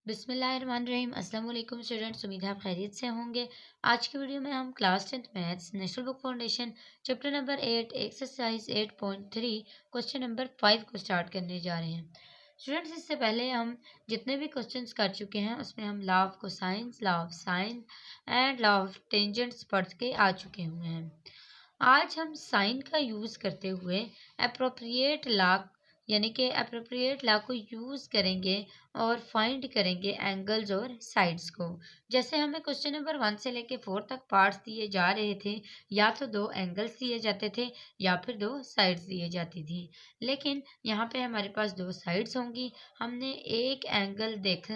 बिस्मिल्लाहिर्रहमानिर्रहीम। अस्सलाम वालेकुम स्टूडेंट्स, उम्मीद है आप खैरियत से होंगे। आज की वीडियो में हम class 10th maths national book foundation chapter number 8 exercise 8.3 question number 5 को स्टार्ट करने जा रहे हैं। स्टूडेंट्स, इससे पहले हम जितने भी क्वेश्चंस कर चुके हैं उसमें हम law of cosines, law of sine and law of tangents पढ़ के आ चुके हुए हैं। आज हम साइन का यूज़ करते हुए अप्रोप्रिएट लॉ यानी कि अप्रोप्रिएट लॉ को यूज़ करेंगे और फाइंड करेंगे एंगल्स और साइड्स को। जैसे हमें क्वेश्चन नंबर 1 से लेके 4 तक पार्ट्स दिए जा रहे थे, या तो 2 एंगल्स दिए जाते थे या फिर 2 साइड्स दिए जाती थी। लेकिन यहाँ पे हमारे पास 2 साइड्स होंगी। हमने एक एंगल देख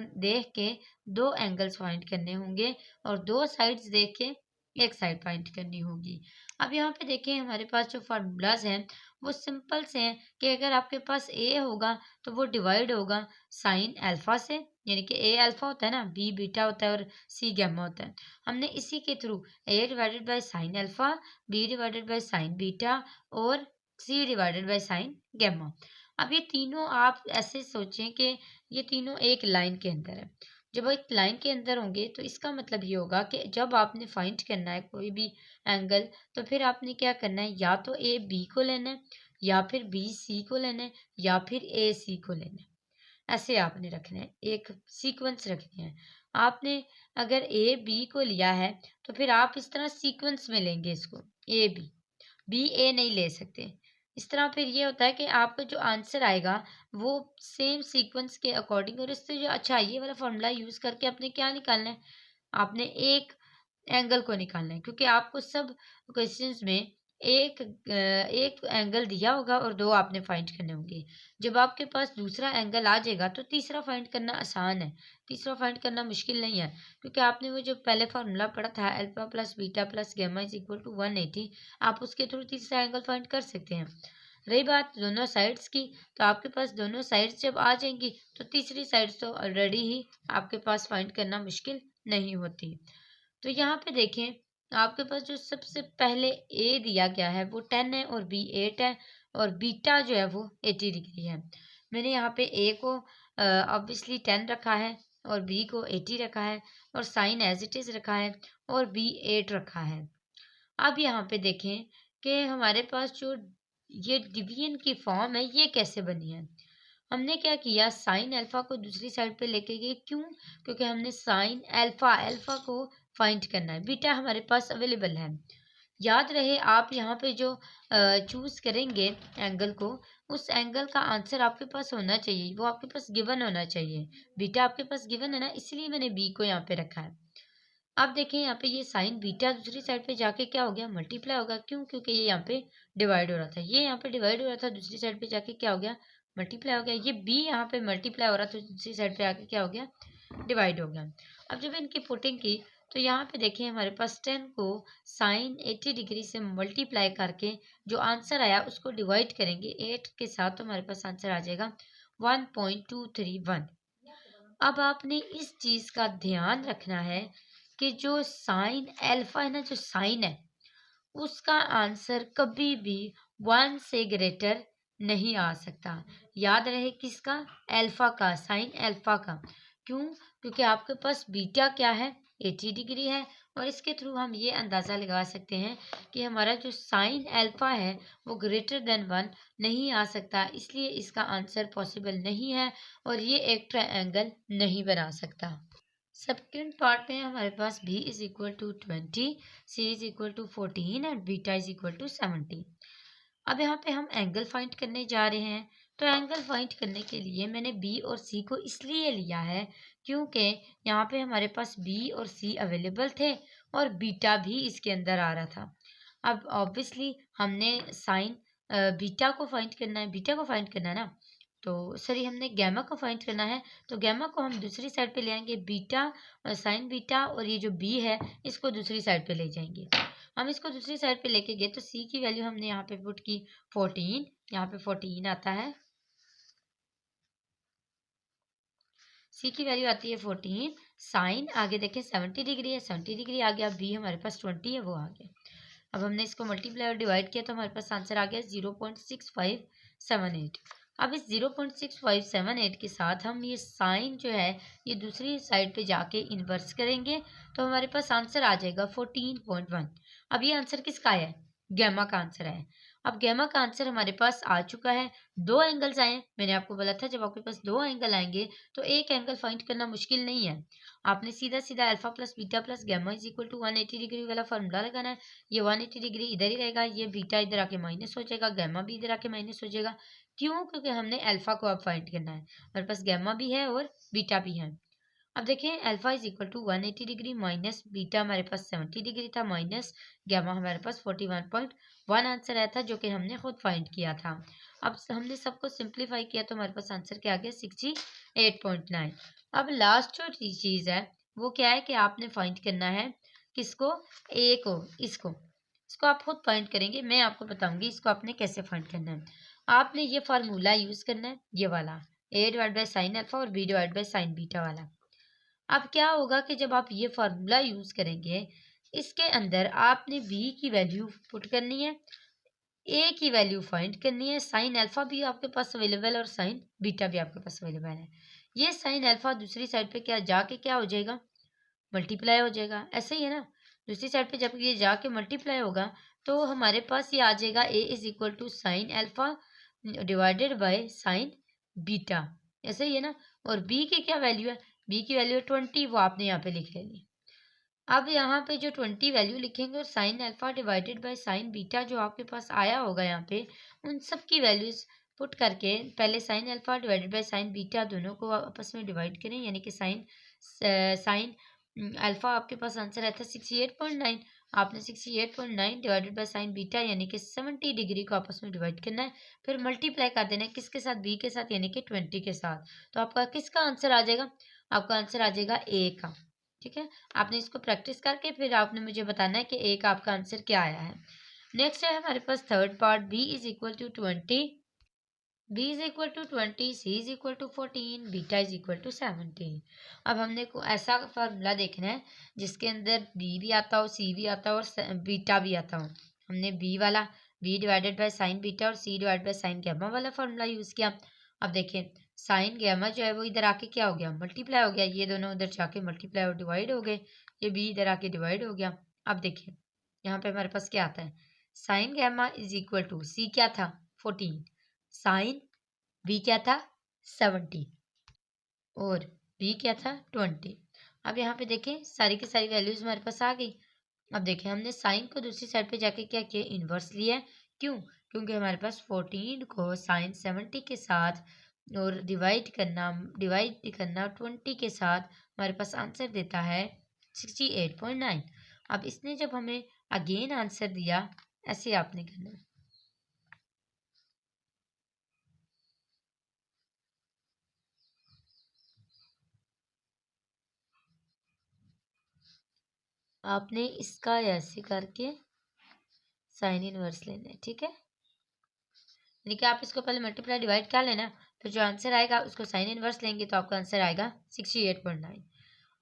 के 2 एंगल्स फाइंड करने होंगे और 2 साइड्स देख के एक साइड फाइंड करनी होगी। अब यहाँ पे देखें, हमारे पास जो फार्मूलाज हैं वो सिंपल से हैं कि अगर आपके पास ए होगा तो वो डिवाइड होगा साइन अल्फा से, यानी कि ए अल्फा होता है ना, बी बीटा होता है और सी गैमा होता है। हमने इसी के through A divided by sine alpha, B divided by sine beta और C divided by sine gamma. अब ये तीनों आप ऐसे सोचें कि ये तीनों एक लाइन के अंदर है। जब एक लाइन के अंदर होंगे तो इसका मतलब ये होगा कि जब आपने फाइंड करना है कोई भी एंगल, तो फिर आपने क्या करना है, या तो ए बी को लेना है, या फिर बी सी को लेना है, या फिर ए सी को लेना है। ऐसे आपने रखना है, एक सीक्वेंस रखनी है आपने। अगर ए बी को लिया है तो फिर आप इस तरह सीक्वेंस में लेंगे इसको, ए बी, बी ए नहीं ले सकते। इस तरह फिर ये होता है कि आपका जो आंसर आएगा वो सेम सीक्वेंस के अकॉर्डिंग। और इससे जो अच्छा ये वाला फॉर्मूला यूज़ करके आपने क्या निकालना है, आपने एक एंगल को निकालना है, क्योंकि आपको सब क्वेश्चंस में एक एंगल दिया होगा और 2 आपने फाइंड करने होंगे। जब आपके पास दूसरा एंगल आ जाएगा तो तीसरा फाइंड करना आसान है, तीसरा फाइंड करना मुश्किल नहीं है, क्योंकि आपने वो जो पहले फार्मूला पढ़ा था alpha plus beta plus gamma is equal to 180, आप उसके थ्रू तीसरा एंगल फाइंड कर सकते हैं। रही बात दोनों साइड्स की, तो आपके पास दोनों साइड्स जब आ जाएंगी तो तीसरी साइड तो ऑलरेडी ही आपके पास फाइंड करना मुश्किल नहीं होती। तो यहाँ पे देखें, आपके पास जो सबसे पहले ए दिया गया है वो 10 है और बी 8 है और बीटा जो है वो 80 डिग्री है। मैंने यहाँ पे ए को ऑब्वियसली 10 रखा है और बी को 80 रखा है और साइन एज इट इज रखा है और बी 8 रखा है। अब यहाँ पे देखें कि हमारे पास जो ये डिवीजन की फॉर्म है ये कैसे बनी है। हमने क्या किया, साइन अल्फा को दूसरी साइड पे लेके गए। क्यों? क्योंकि हमने साइन अल्फा अल्फा को फाइंड करना है, बीटा हमारे पास अवेलेबल है। याद रहे, आप यहाँ पे जो चूज करेंगे एंगल को, उस एंगल का आंसर आपके पास होना चाहिए, वो आपके पास गिवन होना चाहिए। बीटा आपके पास गिवन है ना, इसलिए मैंने बी को यहाँ पे रखा है। अब देखें, यहाँ पे ये साइन बीटा दूसरी साइड पे जाके क्या हो गया, मल्टीप्लाई होगा। क्यों? क्योंकि ये यहाँ पे डिवाइड हो रहा था, ये यहाँ पे डिवाइड हो रहा था, दूसरी साइड पे जाके क्या हो गया, मल्टीप्लाई हो गया। ये बी यहाँ पे मल्टीप्लाई हो रहा था, दूसरी साइड पे आके क्या हो गया, डिवाइड हो गया। अब जब इनकी पुटिंग की तो यहाँ पे देखिए हमारे पास 10 को साइन 80 डिग्री से मल्टीप्लाई करके जो आंसर आया उसको डिवाइड करेंगे 8 के साथ, तो हमारे पास आंसर आ जाएगा 1.231। अब आपने इस चीज़ का ध्यान रखना है कि जो साइन अल्फा है ना, जो साइन है उसका आंसर कभी भी 1 से ग्रेटर नहीं आ सकता। याद रहे किसका, अल्फा का, साइन अल्फा का। क्यों? क्योंकि आपके पास बीटा क्या है, 80 डिग्री है। और इसके थ्रू हम ये अंदाज़ा लगा सकते हैं कि हमारा जो साइन अल्फा है वो ग्रेटर देन 1 नहीं आ सकता, इसलिए इसका आंसर पॉसिबल नहीं है और ये एक ट्रायंगल नहीं बना सकता। सेकेंड पार्ट में हमारे पास b is equal to 20, c is equal to 14 and beta is equal to 70। अब यहाँ पे हम एंगल फाइंड करने जा रहे हैं। तो एंगल फाइंड करने के लिए मैंने b और c को इसलिए लिया है क्योंकि यहाँ पे हमारे पास b और c अवेलेबल थे और बीटा भी इसके अंदर आ रहा था। अब ऑब्वियसली हमने साइन बीटा को फाइंड करना है, बीटा को फाइंड करना है ना, तो सॉरी हमने गैमा को फाइंड करना है। तो गैमा को हम दूसरी साइड पे ले आएंगे, बीटा और साइन बीटा और ये जो बी है इसको दूसरी साइड पे ले जाएंगे। हम इसको दूसरी साइड पे लेके गए तो सी की वैल्यू हमने यहाँ पे पुट की 14, यहाँ पे 14 आता है, सी की वैल्यू आती है 14। साइन आगे देखें 70 डिग्री है, 70 डिग्री आ गया, बी हमारे पास 20 है वो आ गया। अब हमने इसको मल्टीप्लाई और डिवाइड किया तो हमारे पास आंसर आ गया 0.6578। अब इस 0.6578 के साथ हम ये साइन जो है ये दूसरी साइड पे जाके इन्वर्स करेंगे, तो हमारे पास आंसर आ जाएगा 14.1। अब ये आंसर किसका है? गैमा का आंसर है। अब गैमा का आंसर हमारे पास आ चुका है। दो एंगल्स आए हैं, मैंने आपको बोला था जब आपके पास दो एंगल आएंगे तो एक एंगल फाइंड करना मुश्किल नहीं है। आपने सीधा सीधा alpha plus beta plus gamma is equal to 180 degree वाला फॉर्मूला लगाना है। ये 180 डिग्री इधर ही रहेगा, ये बीटा इधर आके माइनस हो जाएगा, गैमा भी इधर आके माइनस हो जाएगा। क्यों? क्योंकि हमने अल्फा को अब फाइंड करना है। हमारे पास गैमा भी है और बीटा भी है। अब देखिए alpha is equal to 180 degree minus beta हमारे पास 70 डिग्री था माइनस गैमा हमारे पास 41.1 आंसर आया था जो कि हमने खुद फाइंड किया था। अब हमने सबको सिंप्लीफाई किया तो हमारे पास आंसर क्या आ गया 68.9। अब लास्ट जो चीज़ है वो क्या है कि आपने फाइंड करना है किसको? ए को। इसको आप खुद फाइंड करेंगे, मैं आपको बताऊंगी इसको आपने कैसे फाइंड करना है। आपने ये फार्मूला यूज़ करना है, ये वाला A divide by sine alpha और B divide by sine beta वाला। अब क्या होगा कि जब आप ये फार्मूला यूज़ करेंगे इसके अंदर आपने बी की वैल्यू पुट करनी है, ए की वैल्यू फाइंड करनी है, साइन अल्फा भी आपके पास अवेलेबल है और साइन बीटा भी आपके पास अवेलेबल है। ये साइन अल्फा दूसरी साइड पे क्या जाके क्या हो जाएगा? मल्टीप्लाई हो जाएगा। ऐसे ही है ना, दूसरी साइड पे जब ये जाके मल्टीप्लाई होगा तो हमारे पास ये आ जाएगा A is equal to sine alpha divided by sine beta. ऐसे ही है ना। और बी की क्या वैल्यू है? बी की वैल्यू है 20, वो आपने यहाँ पे लिख लेनी। अब यहाँ पे जो 20 वैल्यू लिखेंगे और sign alpha divided by sine beta जो आपके पास आया होगा यहाँ पे उन सब की वैल्यूज पुट करके पहले sign alpha divided by sine beta दोनों को आपस में डिवाइड करें, यानी कि साइन अल्फा आपके पास आंसर आया था 68.9। आपने 68.9 डिवाइडेड बाय साइन बीटा यानी कि 70 डिग्री को आपस में डिवाइड करना है, फिर मल्टीप्लाई कर देना है किसके साथ? बी के साथ, यानी कि 20 के साथ। तो आपका किसका आंसर आ जाएगा? आपका आंसर आ जाएगा ए का। ठीक है, आपने इसको प्रैक्टिस करके फिर आपने मुझे बताना है कि ए का आपका आंसर क्या आया है। नेक्स्ट है हमारे पास third part, B is equal to 20, b is equal to 20, c is equal to 14, beta is equal to 17। अब हमने को ऐसा फार्मूला देखना है जिसके अंदर b भी आता हो, c भी आता हो और बीटा भी आता हो। हमने b वाला b divided by sine beta और c divided by sine gamma वाला फार्मूला यूज़ किया। अब देखिए साइन गैमा जो है वो इधर आके क्या हो गया? मल्टीप्लाई हो गया। ये दोनों उधर जाके मल्टीप्लाई और डिवाइड हो गए, ये b इधर आके डिवाइड हो गया। अब देखिए यहाँ पे हमारे पास क्या आता है? Sine gamma is equal to c क्या था? 14, साइन बी क्या था? 70 और बी क्या था? 20। अब यहाँ पे देखें सारी की सारी वैल्यूज हमारे पास आ गई। अब देखें हमने साइन को दूसरी साइड पे जाके क्या किया? इन्वर्स लिया है। क्यों? क्योंकि हमारे पास 14 को साइन 70 के साथ और डिवाइड करना 20 के साथ हमारे पास आंसर देता है 68.9। अब इसने जब हमें अगेन आंसर दिया, ऐसे आपने करना है। आपने इसका ऐसे करके साइन इनवर्स लेना है। ठीक है, यानी कि आप इसको पहले मल्टीप्लाई डिवाइड कर लेना, फिर जो आंसर आएगा उसको साइन इनवर्स लेंगे तो आपका आंसर आएगा 68.9।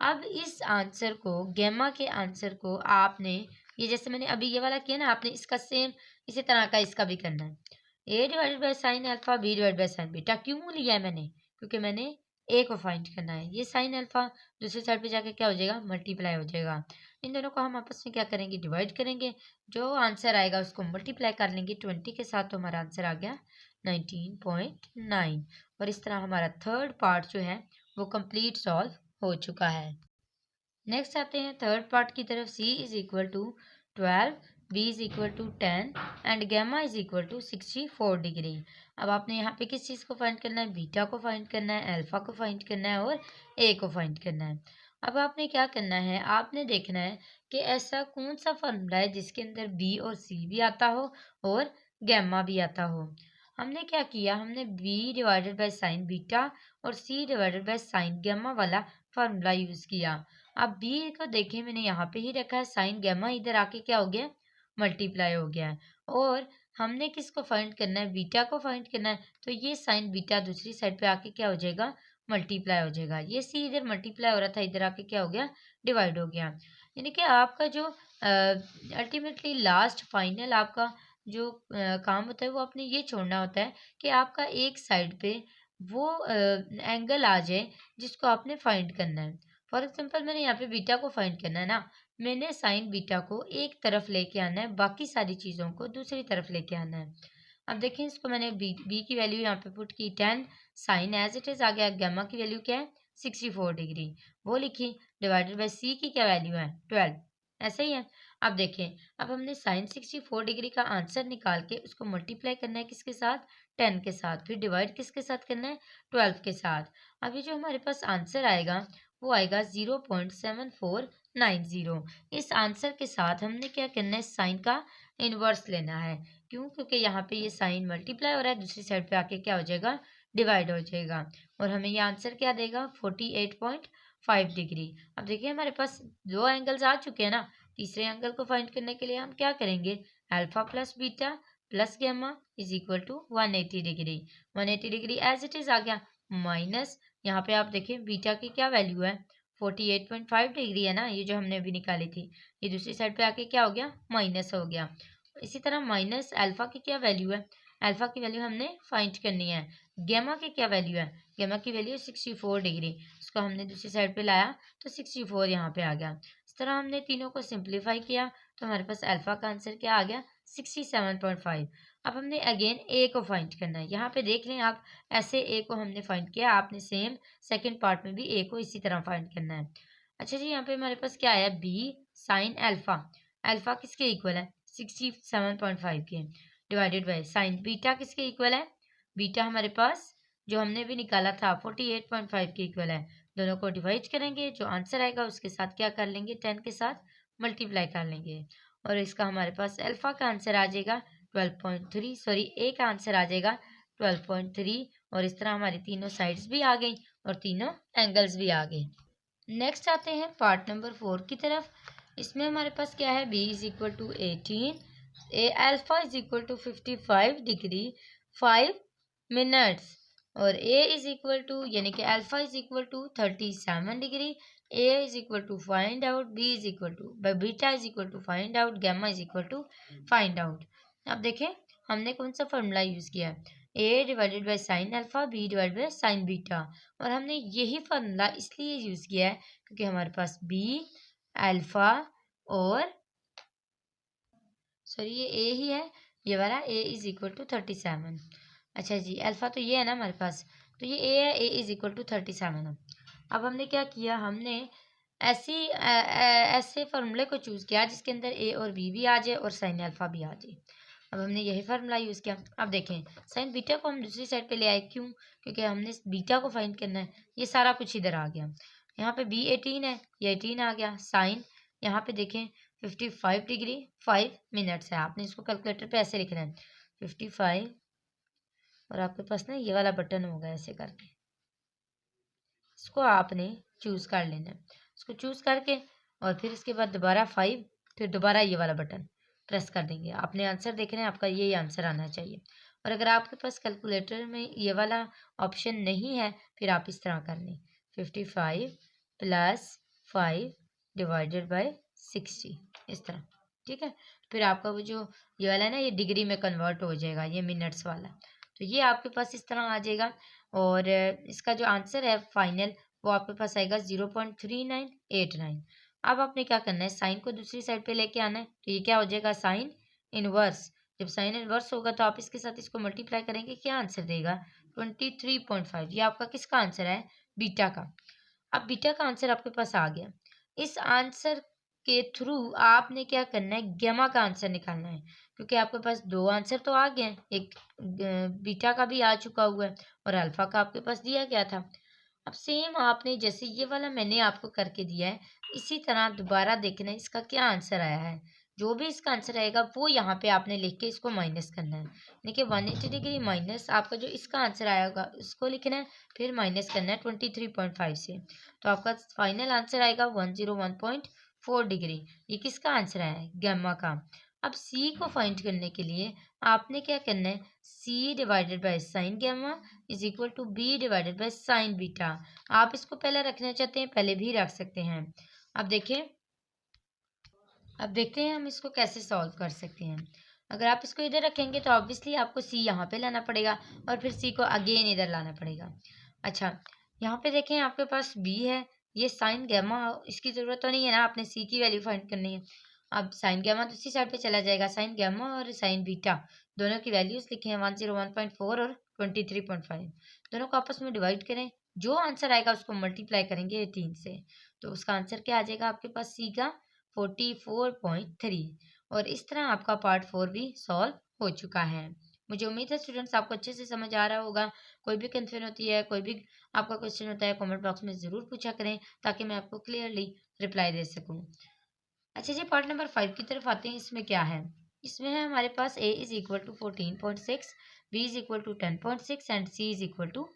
अब इस आंसर को, गैमा के आंसर को आपने ये जैसे मैंने अभी ये वाला किया ना, आपने इसका सेम इसी तरह का इसका भी करना है। A divided by sine alpha B divide by sine beta क्यों लिया है मैंने? क्योंकि मैंने ए को फाइंड करना है। ये साइन अल्फा दूसरी साइड पे जाके क्या हो जाएगा? मल्टीप्लाई हो जाएगा। इन दोनों को हम आपस में क्या करेंगे? डिवाइड करेंगे। जो आंसर आएगा उसको मल्टीप्लाई कर लेंगे 20 के साथ, तो हमारा आंसर आ गया 19.9। और इस तरह हमारा थर्ड पार्ट जो है वो कंप्लीट सॉल्व हो चुका है। नेक्स्ट आते हैं थर्ड पार्ट की तरफ। c is equal to 12, b is equal to 10 and gamma is equal to 64 degree. अब आपने यहाँ पे किस चीज़ को फाइंड करना है? बीटा को फाइंड करना है, अल्फा को फाइंड करना है और ए को फाइंड करना है। अब आपने क्या करना है? आपने देखना है कि ऐसा कौन सा फॉर्मूला है जिसके अंदर बी और सी भी आता हो और गैमा भी आता हो। हमने क्या किया? हमने b divided by sine beta और c divided by sine gamma वाला फार्मूला यूज़ किया। अब बी को देखें मैंने यहाँ पे ही रखा है, साइन गैमा इधर आके क्या हो गया? मल्टीप्लाई हो गया है। और हमने किसको फाइंड करना है? बीटा को फाइंड करना है। तो ये साइन बीटा दूसरी साइड पे आके क्या हो जाएगा? मल्टीप्लाई हो जाएगा। ये सी इधर मल्टीप्लाई हो रहा था, इधर आके क्या हो गया? डिवाइड हो गया। यानी कि आपका जो अल्टीमेटली लास्ट फाइनल आपका जो काम होता है वो आपने ये छोड़ना होता है कि आपका एक साइड पे वो एंगल आ जाए जिसको आपने फाइंड करना है। फॉर एग्जांपल मैंने यहाँ पे बीटा को फाइंड करना है ना, मैंने साइन बीटा को एक तरफ लेके आना है, बाकी सारी चीज़ों को दूसरी तरफ लेके आना है। अब देखिए इसको मैंने बी की वैल्यू यहाँ पे पुट की 10, साइन एज इट इज आ गया, गामा की वैल्यू क्या है 64 डिग्री वो लिखी, डिवाइडेड बाय सी की क्या वैल्यू है 12, ऐसे ही है। अब देखें, अब हमने साइन 64 डिग्री का आंसर निकाल के उसको मल्टीप्लाई करना है किसके साथ 10 के साथ, फिर डिवाइड किसके साथ करना है 12 के साथ। अब ये जो हमारे पास आंसर आएगा वो आएगा 0.7490। इस आंसर के साथ हमने क्या करना है, साइन का इनवर्स लेना है। क्यों? क्योंकि यहाँ पे ये साइन मल्टीप्लाई हो रहा है, दूसरी साइड पे आके क्या हो जाएगा डिवाइड हो जाएगा, और हमें ये आंसर क्या देगा 48.5 डिग्री। अब देखिए हमारे पास दो एंगल्स आ चुके हैं ना, तीसरे एंगल को फाइंड करने के लिए हम क्या करेंगे, alpha plus beta plus gamma is equal to 180 degree. 180 degree as it is आ गया, माइनस यहाँ पे आप देखें बीटा की क्या वैल्यू है 48.5 डिग्री है ना, ये जो हमने अभी निकाली थी, ये दूसरी साइड पे आके क्या हो गया माइनस हो गया। इसी तरह माइनस अल्फा की क्या वैल्यू है, अल्फा की वैल्यू हमने फाइंड करनी है। गामा की क्या वैल्यू है, गामा की वैल्यू 64 डिग्री, इसको हमने दूसरी साइड पे लाया तो 64 यहाँ पे आ गया। इस तरह हमने तीनों को सिंप्लीफाई किया तो हमारे पास अल्फा का आंसर क्या आ गया 67.5। अब हमने अगेन ए को फाइंड करना है, यहाँ पे देख लें आप, ऐसे ए को हमने फाइंड किया, आपने सेम सेकेंड पार्ट में भी ए को इसी तरह फाइंड करना है। अच्छा जी, यहाँ पे हमारे पास क्या आया बी साइन अल्फा, अल्फा किसके इक्वल है 67.5 के, डिवाइडेड बाय साइन बीटा किसके इक्वल है, बीटा हमारे पास जो हमने भी निकाला था 48.5 के इक्वल है। दोनों को डिवाइड करेंगे, जो आंसर आएगा उसके साथ क्या कर लेंगे 10 के साथ मल्टीप्लाई कर लेंगे, और इसका हमारे पास अल्फा का आंसर आ जाएगा 12.3, सॉरी ए का आंसर आ जाएगा 12.3, और इस तरह हमारी तीनों साइड्स भी आ गई और तीनों एंगल्स भी आ गए। नेक्स्ट आते हैं पार्ट नंबर 4 की तरफ। इसमें हमारे पास क्या है, B is equal to 18, A alpha is equal to 55 degree 5 minutes, और ए इज इक्वल टू यानी कि alpha is equal to 37 degree, A is equal to find out, B is equal to beta is equal to find out, gamma is equal to find out. अब देखें हमने कौन सा formula use किया है, A divided by sine alpha, B divided by sine beta, और हमने यही फॉर्मूला इसलिए यूज किया है क्योंकि हमारे पास बी अल्फा और सॉरी ये ए ही है, ये वाला ए इज इक्वल टू 37। अच्छा जी, अल्फा तो ये है ना हमारे पास, तो ये ए है, ए इज इक्वल टू 37 है। अब हमने क्या किया, हमने ऐसे फॉर्मूले को चूज किया जिसके अंदर ए और बी भी आ जाए और साइन अल्फा भी आ जाए। अब हमने यही फार्मूला यूज़ किया। अब देखें साइन बीटा को हम दूसरी साइड पे ले आए, क्यों? क्योंकि हमने बीटा को फाइंड करना है। ये सारा कुछ इधर आ गया, यहाँ पे बी 18 है, ये 18 आ गया, साइन यहाँ पे देखें 55 डिग्री 5 मिनट्स है, आपने इसको कैलकुलेटर पे ऐसे लिखना है 55, और आपके पास ना ये वाला बटन होगा ऐसे करके, इसको आपने चूज कर लेना है, इसको चूज करके और फिर इसके बाद दोबारा 5, फिर दोबारा ये वाला बटन प्रेस कर देंगे। आपने आंसर देखना है, आपका यही आंसर आना चाहिए। और अगर आपके पास कैलकुलेटर में ये वाला ऑप्शन नहीं है, फिर आप इस तरह कर लें 55 प्लस 5 डिवाइडेड बाय 60, इस तरह, ठीक है। फिर आपका वो जो ये वाला है ना, ये डिग्री में कन्वर्ट हो जाएगा, ये मिनट्स वाला, तो ये आपके पास इस तरह आ जाएगा। और इसका जो आंसर है फाइनल वो आपके पास आएगा 0.3989। अब आपने क्या करना है, साइन को दूसरी साइड पे लेके आना है, तो ये क्या हो जाएगा साइन इनवर्स। जब साइन इनवर्स होगा तो आप इसके साथ इसको मल्टीप्लाई करेंगे, क्या आंसर देगा 23.5। ये आपका किसका आंसर है, बीटा का। अब बीटा का आंसर आपके पास आ गया। इस आंसर के थ्रू आपने क्या करना है, गामा का आंसर निकालना है, क्योंकि आपके पास दो आंसर तो आ गए हैं, एक बीटा का भी आ चुका हुआ है और अल्फा का आपके पास दिया गया था। अब सेम आपने जैसे ये वाला मैंने आपको करके दिया है, इसी तरह दोबारा देखना है इसका क्या आंसर आया है। जो भी इसका आंसर आएगा वो यहाँ पे आपने लिख के इसको माइनस करना है। देखिए 180 डिग्री माइनस आपका जो इसका आंसर आया होगा उसको लिखना है, फिर माइनस करना है 23.5 से, तो आपका फाइनल आंसर आएगा 101.4 डिग्री। ये किसका आंसर आया है, गामा का। अब सी को फाइंड करने के लिए आपने क्या करना है, C divided by sine gamma is equal to B divided by sine beta. आप इसको पहले रखना चाहते हैं पहले भी रख सकते हैं। अब देखिए, अब देखते हैं हम इसको कैसे सॉल्व कर सकते हैं। अगर आप इसको इधर रखेंगे तो ऑब्वियसली आपको सी यहाँ पे लाना पड़ेगा और फिर सी को अगेन इधर लाना पड़ेगा। अच्छा, यहाँ पे देखें आपके पास बी है, ये साइन गैमा, इसकी ज़रूरत तो नहीं है ना, आपने सी की वैल्यू फाइंड करनी है। अब साइन गैमा दूसरी साइड पे चला जाएगा, साइन गैमा और साइन बीटा दोनों की वैल्यूज़ लिखे हैं 101.4 और 23.5, दोनों को आपस में डिवाइड करें, जो आंसर आएगा उसको मल्टीप्लाई करेंगे 18 से, तो उसका आंसर क्या आ जाएगा आपके पास सी का 44.3। और इस तरह आपका पार्ट 4 भी सॉल्व हो चुका है। मुझे उम्मीद है स्टूडेंट्स आपको अच्छे से समझ आ रहा होगा। कोई भी कंफ्यूजन होती है, कोई भी आपका क्वेश्चन होता है, कमेंट बॉक्स में ज़रूर पूछा करें ताकि मैं आपको क्लियरली रिप्लाई दे सकूं। अच्छा जी, पार्ट नंबर 5 की तरफ आते हैं। इसमें क्या है? इसमें है हमारे पास a is equal to 14.6, b is equal to 10.6 and c is equal to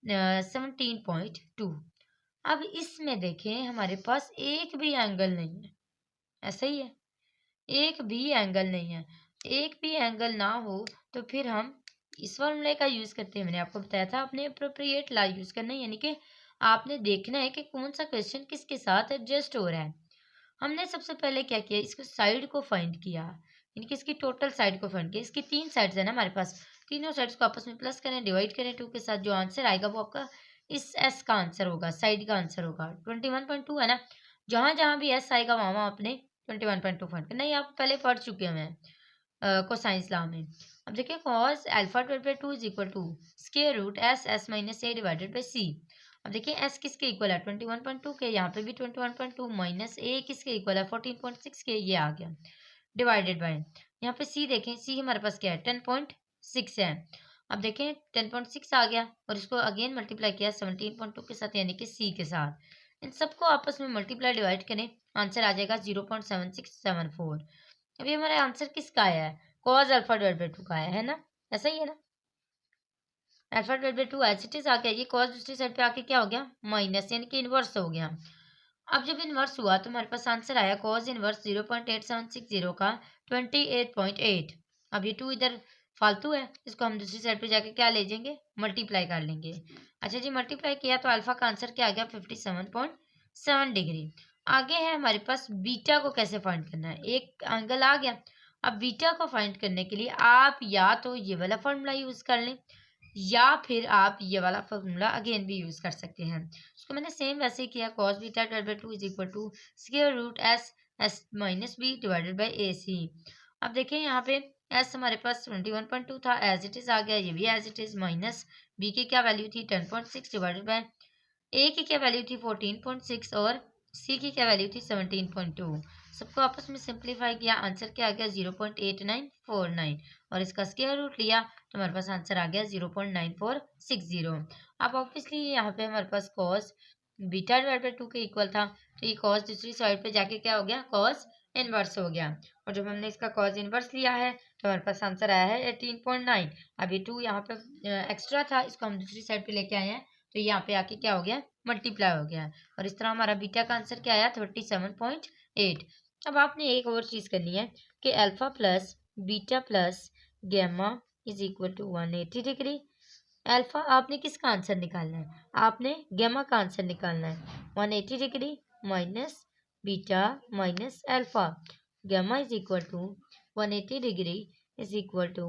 17.2। अब इसमें देखें हमारे पास एक भी एंगल नहीं है, ऐसा ही है, एक भी एंगल नहीं है। एक भी एंगल ना हो तो फिर हम इस फॉर्मूले का यूज़ करते हैं। मैंने आपको बताया था आपने अप्रोप्रिएट ला यूज़ करना है, यानी कि आपने देखना है कि कौन सा क्वेश्चन किसके साथ एडजस्ट हो रहा है। हमने सबसे पहले क्या किया, इसको साइड को फाइंड किया, यानी कि इसकी टोटल साइड को फाइंड किया। इसकी 3 साइड्स है ना हमारे पास, तीनों साइड्स को आपस में प्लस करें, डिवाइड करें 2 के साथ, जो आंसर आएगा वो आपका इस एस का आंसर होगा, साइड का आंसर होगा। 21.2 है ना, जहाँ जहाँ भी एस आएगा वहाँ वहाँ आपने 21.2 फाइंड करना। ये आप पहले पढ़ चुके हैं कोसाइंस लॉ में। अब देखिए cos alpha divided by 2 is equal to square root S S minus A divided by C. अब देखिए एस किसके इक्वल है 21.2 के, यहाँ पे भी 21.2 माइनस ए किसके इक्वल है 14.6 के, ये आ गया डिवाइडेड बाय, यहाँ पे सी देखें, सी हमारे पास क्या है 10.6 है। अब देखें 10.6 आ गया और इसको अगेन मल्टीप्लाई किया 17.2 के साथ, यानी कि सी के साथ। इन सबको आपस में मल्टीप्लाई डिवाइड करें, आंसर आ जाएगा 0.7674। अभी हमारा आंसर किसका आया है, कॉज अल्फा डिवाइड बाई 2 का आया है ना, ऐसा ही है ना। Alpha divide by 2 as it is आ गया, ये कॉस दूसरी साइड पे आके क्या हो गया माइनस, यानी कि इनवर्स हो गया। अब जब इनवर्स हुआ तो हमारे पास आंसर आया कॉस इनवर्स 0.8760 का 28.8। अब ये 2 इधर फालतू है, इसको हम दूसरी साइड पे जाके क्या ले जाएंगे, मल्टीप्लाई कर लेंगे। अच्छा जी, मल्टीप्लाई किया तो अल्फा का आंसर क्या आ गया 57.7 डिग्री। आगे है हमारे पास बीटा को कैसे फाइंड करना है, एक एंगल आ गया। अब बीटा को फाइंड करने के लिए आप या तो ये वाला फॉर्मूला यूज कर लें या फिर आप ये वाला फॉर्मूला अगेन भी यूज कर सकते हैं। उसको मैंने सेम वैसे ही किया, cos beta divided by 2 is equal to square root S S minus B divided by A C. अब देखिए यहाँ पे एस हमारे पास 21.2 था, एज इट इज आ गया, ये भी as it is, minus B की क्या वैल्यू थी 10.6 डिवाइडेड बाय ए की क्या वैल्यू थी 14.6 और सी की क्या वैल्यू थी 17.2। सबको आपस में सिंप्लीफाई किया, आंसर क्या आ गया 0.8949 और इसका स्क्वायर रूट लिया तो हमारे पास आंसर आ गया 0.9460। अब ऑब्वियसली यहाँ पे हमारे पास कॉस बीटा डिवाइड बाई 2 के इक्वल था, तो ये कॉस दूसरी साइड पे जाके क्या हो गया कॉस इनवर्स हो गया। और जब हमने इसका कॉस इनवर्स लिया है तो हमारे पास आंसर आया है 18.9। अभी 2 यहाँ पे एक्स्ट्रा था, इसको हम दूसरी साइड पे लेके आए हैं तो यहाँ पे आके क्या हो गया मल्टीप्लाई हो गया और इस तरह हमारा बीटा का आंसर क्या आया 37.8। अब आपने एक और चीज़ करनी है कि alpha plus beta plus gamma is equal to 180 degree. Alpha आपने किसका आंसर निकालना है, आपने गैमा का आंसर निकालना है। 180 degree minus beta minus alpha, gamma is equal to 180 degree is equal to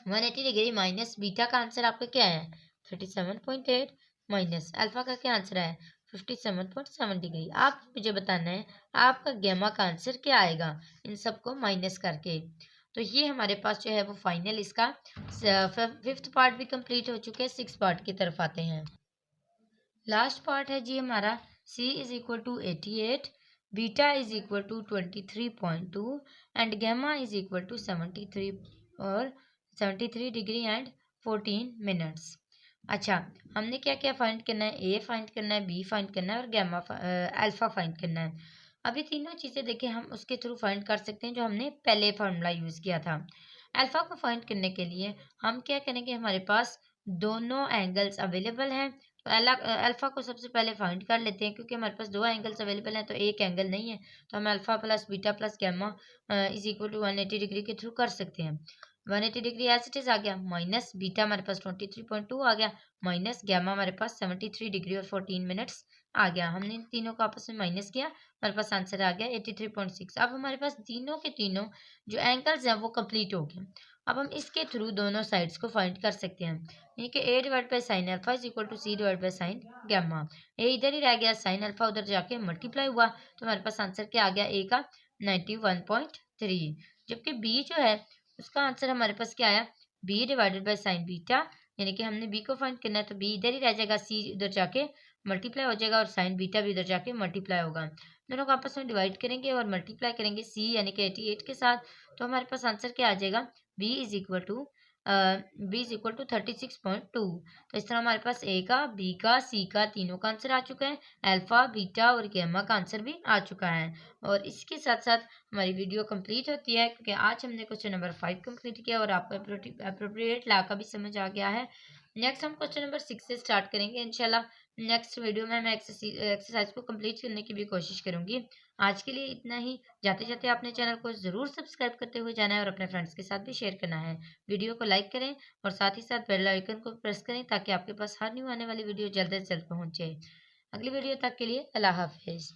180 degree minus beta का आंसर आपका क्या है 37.8 माइनस अल्फा का क्या आंसर है 57.7 डिग्री। आप मुझे बताना है आपका गैमा का आंसर क्या आएगा इन सबको माइनस करके। तो ये हमारे पास जो है वो फाइनल इसका 5th पार्ट भी कंप्लीट हो चुके हैं। 6th पार्ट की तरफ आते हैं। लास्ट पार्ट है जी हमारा c is equal to 88, beta is equal to 23.2 and gamma is equal to 73 और 73 डिग्री एंड 14 मिनट्स। अच्छा, हमने क्या क्या फाइंड करना है, ए फाइंड करना है, बी फाइंड करना है और गैमा अल्फा फाइंड करना है। अभी तीनों चीज़ें देखिए हम उसके थ्रू फाइंड कर सकते हैं जो हमने पहले फार्मूला यूज़ किया था। अल्फा को फाइंड करने के लिए हम क्या करेंगे, हमारे पास दोनों एंगल्स अवेलेबल हैं तो अल्फा को सबसे पहले फाइंड कर लेते हैं, क्योंकि हमारे पास दो एंगल्स अवेलेबल हैं तो एक एंगल नहीं है, तो हम alpha plus beta plus gamma is equal to 180 degree के थ्रू कर सकते हैं। 180 डिग्री एज इट इज आ गया, माइनस बीटा हमारे पास 23.2 आ गया, माइनस गैमा हमारे पास 73 डिग्री और 14 मिनट्स आ गया। हमने इन तीनों को आपस में माइनस किया, हमारे पास आंसर आ गया 83.6। अब हमारे पास तीनों के तीनों जो एंगल्स हैं वो कंप्लीट हो गए। अब हम इसके थ्रू दोनों साइड्स को फाइंड कर सकते हैं, यानी कि a divide by sine alpha is equal to c divide by sine gamma. ए इधर ही रह गया, साइन अल्फा उधर जाके मल्टीप्लाई हुआ, तो हमारे पास आंसर क्या आ गया, a का 91.3। जबकि b जो है उसका आंसर हमारे पास क्या आया, b divided by sine beta, यानी कि हमने b को फाइंड करना है तो b इधर ही रह जाएगा, c उधर जाके मल्टीप्लाई हो जाएगा और साइन बीटा भी उधर जाके मल्टीप्लाई होगा। दोनों को आपस में डिवाइड करेंगे और मल्टीप्लाई करेंगे c यानी कि 88 के साथ, तो हमारे पास आंसर क्या आ जाएगा, b इज इक्वल टू 36.2। तो इस तरह हमारे पास a का, b का, c का तीनों का आंसर आ चुका है, अल्फा बीटा और गैमा का आंसर भी आ चुका है। और इसके साथ साथ हमारी वीडियो कंप्लीट होती है, क्योंकि आज हमने क्वेश्चन नंबर 5 कंप्लीट किया और आपको अप्रोप्रिएट ला का भी समझ आ गया है। नेक्स्ट हम क्वेश्चन नंबर 6 से स्टार्ट करेंगे इंशाल्लाह। नेक्स्ट वीडियो में मैं एक्सरसाइज को कंप्लीट करने की भी कोशिश करूंगी। आज के लिए इतना ही। जाते जाते आपने चैनल को ज़रूर सब्सक्राइब करते हुए जाना है और अपने फ्रेंड्स के साथ भी शेयर करना है। वीडियो को लाइक करें और साथ ही साथ बेल आइकन को प्रेस करें ताकि आपके पास हर न्यू आने वाली वीडियो जल्द से जल्द पहुंच जाए। अगली वीडियो तक के लिए अल्लाह हाफिज़।